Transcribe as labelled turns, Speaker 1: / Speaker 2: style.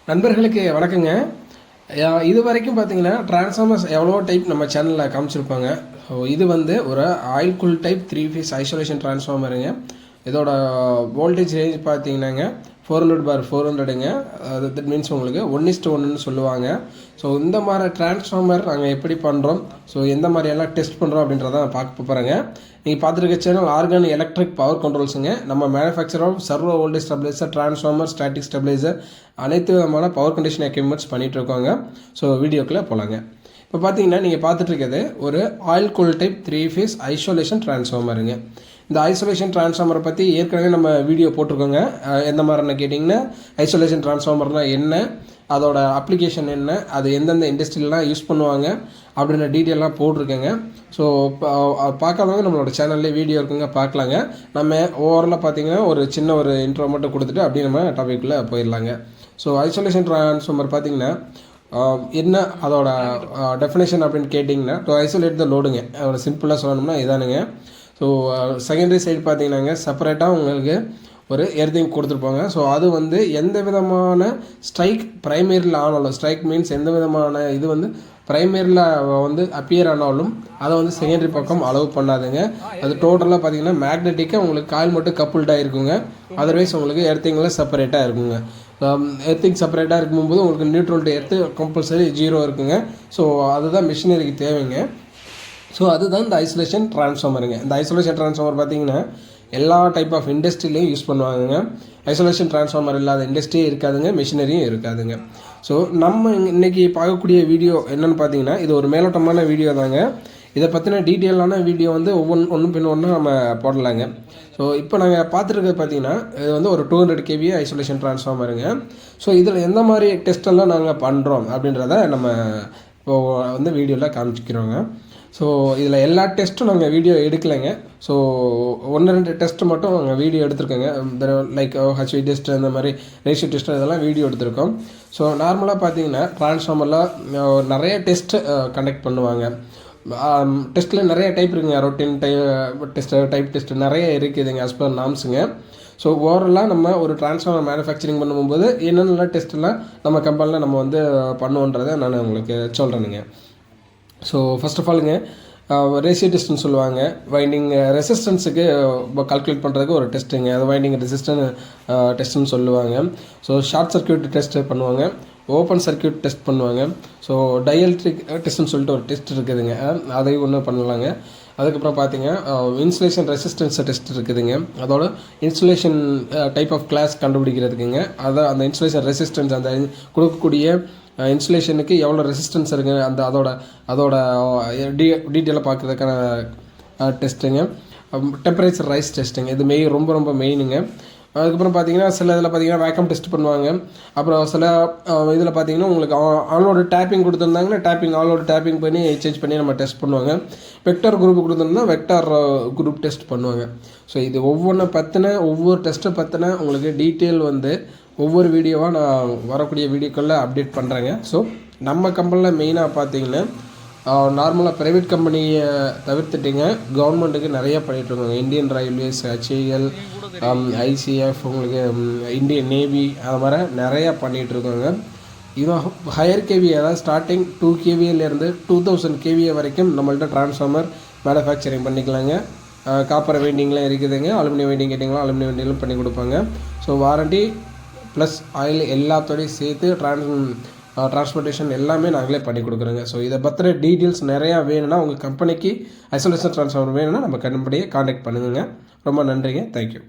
Speaker 1: நண்பர்களுக்கு வணக்கங்க. இது வரைக்கும் பார்த்தீங்கன்னா டிரான்ஸ்ஃபார்மர்ஸ் எவ்வளோ டைப் நம்ம சேனலில் காமிச்சிருப்பாங்க. ஸோ இது வந்து ஒரு oil cool type 3 phase isolation டிரான்ஸ்ஃபார்மருங்க. இதோட வோல்டேஜ் ரேஞ்ச் பார்த்தீங்கன்னாங்க 400/400ங்க. தட் மீன்ஸ் உங்களுக்கு 1:1ன்னு சொல்லுவாங்க. ஸோ இந்த மாதிரி டிரான்ஸ்ஃபார்மர் நாங்கள் எப்படி பண்ணுறோம், ஸோ எந்த மாதிரியெல்லாம் டெஸ்ட் பண்ணுறோம் அப்படின்றத பார்க்க போகிறேங்க. நீங்கள் பார்த்துருக்க சேனல் ஆர்கான் எலக்ட்ரிக் பவர் கண்ட்ரோல்ஸுங்க. நம்ம manufacture of servo voltage stabiliser, transformer, static stabiliser, அனைத்து விதமான பவர் கண்டிஷன் எக்யூப்மெண்ட்ஸ் பண்ணிகிட்ருக்கோங்க. ஸோ வீடியோக்குள்ளே போகலாங்க. இப்போ பார்த்தீங்கன்னா நீங்கள் பார்த்துட்டு இருக்கிறது ஒரு oil cool type 3 phase isolation டிரான்ஸ்ஃபார்மருங்க. இந்த ஐசோலேஷன் டிரான்ஸ்ஃபார்மரை பற்றி ஏற்கனவே நம்ம வீடியோ போட்டிருக்கோங்க. எந்த மாதிரின்னு கேட்டிங்கன்னா ஐசோலேஷன் டிரான்ஸ்ஃபார்மர்னால் என்ன, அதோட அப்ளிகேஷன் என்ன, அது எந்தெந்த இண்டஸ்ட்ரியிலலாம் யூஸ் பண்ணுவாங்க அப்படின்ற டீட்டெயிலாம் போட்டிருக்கேங்க. ஸோ பார்க்காதவங்க நம்மளோட சேனல்லே வீடியோ இருக்குங்க, பார்க்கலாங்க. நம்ம ஓவராலாக பார்த்தீங்கன்னா ஒரு சின்ன ஒரு இன்ட்ரோ மட்டும் கொடுத்துட்டு அப்படியே நம்ம டாபிக்குள்ளே போயிடலாங்க. ஸோ ஐசோலேஷன் டிரான்ஸ்ஃபார்மர் பார்த்தீங்கன்னா என்ன அதோட டெஃபினேஷன் அப்படின்னு கேட்டிங்கன்னா, டு ஐசோலேட் த லோடுங்க. ஒரு சிம்பிளாக சொல்லணும்னா இதானுங்க. ஸோ செகண்டரி சைடு பார்த்தீங்கன்னாங்க செப்பரேட்டாக உங்களுக்கு ஒரு எர்த்திங் கொடுத்துருப்பாங்க. ஸோ அது வந்து எந்த விதமான ஸ்ட்ரைக் ப்ரைமரியில் ஆனாலும், ஸ்ட்ரைக் மீன்ஸ் எந்த விதமான இது வந்து ப்ரைமரியில் வந்து அப்பியர் ஆனாலும் அதை வந்து செகண்டரி பக்கம் அலோவ் பண்ணாதுங்க. அது டோட்டலாக பார்த்தீங்கன்னா மேக்னெட்டிக்காக உங்களுக்கு காயில் மட்டும் கப்புல்டாக இருக்குங்க. அதர்வைஸ் உங்களுக்கு எர்த்திங்கில் செப்பரேட்டாக இருக்குங்க. எர்த்திங் செப்பரேட்டாக இருக்கும்போது உங்களுக்கு நியூட்ரல் டு எர்த்து கம்பல்சரி 0 இருக்குங்க. ஸோ அதுதான் மிஷினரிக்கு தேவைங்க. ஸோ அதுதான் இந்த ஐசோலேஷன் டிரான்ஸ்ஃபார்மருங்க. இந்த ஐசோலேஷன் டிரான்ஸ்ஃபார்மர் பார்த்தீங்கன்னா எல்லா டைப் ஆஃப் இண்டஸ்ட்ரியிலையும் யூஸ் பண்ணுவாங்க. ஐசோலேஷன் டிரான்ஸ்ஃபார்மர் இல்லாத இண்டஸ்ட்ரியே இருக்காதுங்க, மிஷினரியும் இருக்காதுங்க. ஸோ நம்ம இன்றைக்கி பார்க்கக்கூடிய வீடியோ என்னென்னு பார்த்தீங்கன்னா, இது ஒரு மேலோட்டமான வீடியோ தாங்க. இதை பற்றின டீட்டெயிலான வீடியோ வந்து ஒன்று பின் ஒன்று நம்ம போடலாங்க. ஸோ இப்போ நாங்கள் பார்த்துருக்கிறது பார்த்தீங்கன்னா, இது வந்து ஒரு 200 kVA ஐசோலேஷன் டிரான்ஸ்ஃபார்மருங்க. ஸோ இதில் எந்த மாதிரி டெஸ்ட்டெல்லாம் நாங்கள் பண்ணுறோம் அப்படின்றத நம்ம இப்போது வந்து வீடியோவில் காமிச்சிக்கிறோங்க. ஸோ இதில் எல்லா டெஸ்ட்டும் நாங்கள் வீடியோ எடுக்கலைங்க. ஸோ 1-2 டெஸ்ட்டு மட்டும் நாங்கள் வீடியோ எடுத்துருக்கோங்க. லைக் ஹச்வி டெஸ்ட்டு, இந்த மாதிரி ரேஷியோ டெஸ்ட்டு, இதெல்லாம் வீடியோ எடுத்திருக்கோம். ஸோ நார்மலாக பார்த்தீங்கன்னா டிரான்ஸ்ஃபார்மரில் நிறைய டெஸ்ட்டு கண்டக்ட் பண்ணுவாங்க. டெஸ்ட்டில் நிறைய டைப் இருக்குங்க. ரொட்டீன் டெஸ்ட்டு, டைப் டெஸ்ட்டு நிறைய இருக்குதுங்க ஆஸ் பர் நாம்ஸுங்க. ஸோ ஓவராலாக நம்ம ஒரு டிரான்ஸ்ஃபார்மர் மேனுஃபேக்சரிங் பண்ணும்போது என்னென்ன டெஸ்ட்டெல்லாம் நம்ம கம்பெனியில் நம்ம வந்து பண்ணுவோன்றதை நான் உங்களுக்கு சொல்கிறேனுங்க. ஸோ ஃபர்ஸ்ட் ஆஃப் ஆலுங்க ரேஷியோ டெஸ்ட்டுன்னு சொல்லுவாங்க. வைண்டிங் ரெசிஸ்டன்ஸுக்கு கால்குலேட் பண்ணுறதுக்கு ஒரு டெஸ்ட்டுங்க, அது வைண்டிங் ரெசிஸ்டன் டெஸ்ட்டுன்னு சொல்லுவாங்க. ஸோ ஷார்ட் சர்க்யூட் டெஸ்ட்டு பண்ணுவாங்க, ஓப்பன் சர்க்யூட் டெஸ்ட் பண்ணுவாங்க. ஸோ டயல்ட்ரிக் டெஸ்ட்டுன்னு சொல்லிட்டு ஒரு டெஸ்ட் இருக்குதுங்க, அதையும் ஒன்று பண்ணலாங்க. அதுக்கப்புறம் பார்த்தீங்க இன்சுலேஷன் ரெசிஸ்டன்ஸ் டெஸ்ட் இருக்குதுங்க. அதோட இன்சுலேஷன் டைப் ஆஃப் கிளாஸ் கண்டுபிடிக்கிறதுக்குங்க. அதை அந்த இன்சுலேஷன் ரெசிஸ்டன்ஸ், அந்த கொடுக்கக்கூடிய இன்சுலேஷனுக்கு எவ்வளோ ரெசிஸ்டன்ஸ் இருக்குது, அதோட டீட்டெயிலாக பார்க்குறதுக்கான டெஸ்ட்டுங்க. டெம்பரேச்சர் ரைஸ் டெஸ்ட்டுங்க, இது ரொம்ப மெயினுங்க. அதுக்கப்புறம் பார்த்தீங்கன்னா சில இதில் பார்த்தீங்கன்னா வேக்கம் டெஸ்ட் பண்ணுவாங்க. அப்புறம் சில இதில் பார்த்தீங்கன்னா உங்களுக்கு ஆனோட டேப்பிங் கொடுத்துருந்தாங்கன்னா ஆனோட டேப்பிங் பண்ணி சேஞ்ச் பண்ணி நம்ம டெஸ்ட் பண்ணுவாங்க. வெக்டார் குரூப் கொடுத்துருந்தா வெக்டார் குரூப் டெஸ்ட் பண்ணுவாங்க. ஸோ இது ஒவ்வொரு டெஸ்ட்டை பற்றின உங்களுக்கு டீட்டெயில் வந்து ஒவ்வொரு வீடியோவாக நான் வரக்கூடிய வீடியோக்களில் அப்டேட் பண்ணுறேங்க. ஸோ நம்ம கம்பெனியில் மெயினாக பார்த்தீங்கன்னா நார்மலாக ப்ரைவேட் கம்பெனியை தவிர்த்துட்டுங்க கவர்மெண்ட்டுக்கு நிறைய பண்ணிகிட்ருக்காங்க. இந்தியன் ரயில்வேஸ், HAL, ICF, உங்களுக்கு இந்தியன் நேவி, அது மாதிரி நிறையா பண்ணிகிட்ருக்காங்க. இதுவும் ஹையர் கேவி, அதாவது ஸ்டார்டிங் 2 kVலேருந்து 2000 kVA வரைக்கும் நம்மள்ட்ட டிரான்ஸ்ஃபார்மர் மேனுஃபேக்சரிங் பண்ணிக்கலாங்க. காப்பர் வெயிண்டிங்லாம் இருக்குதுங்க. அலுமினியம் வெயிண்டிங் கேட்டிங்களா, அலுமினியம் வெயிண்டிங்லாம் பண்ணி கொடுப்பாங்க. ஸோ வாரண்டி ப்ளஸ் ஆயில் எல்லாத்தோடையும் சேர்த்து டிரான்ஸ்போர்ட்டேஷன் எல்லாமே நாங்களே பண்ணி கொடுக்குறோங்க. ஸோ இதை பற்றின டீட்டெயில்ஸ் நிறையா வேணும்னா உங்கள் கம்பெனிக்கு ஐசோலேஷன் டிரான்ஸ்ஃபார்மர் வேணும்னா நம்ம கம்பெனியை காண்டாக்ட் பண்ணுங்கள். ரொம்ப நன்றிங்க. தேங்க்யூ.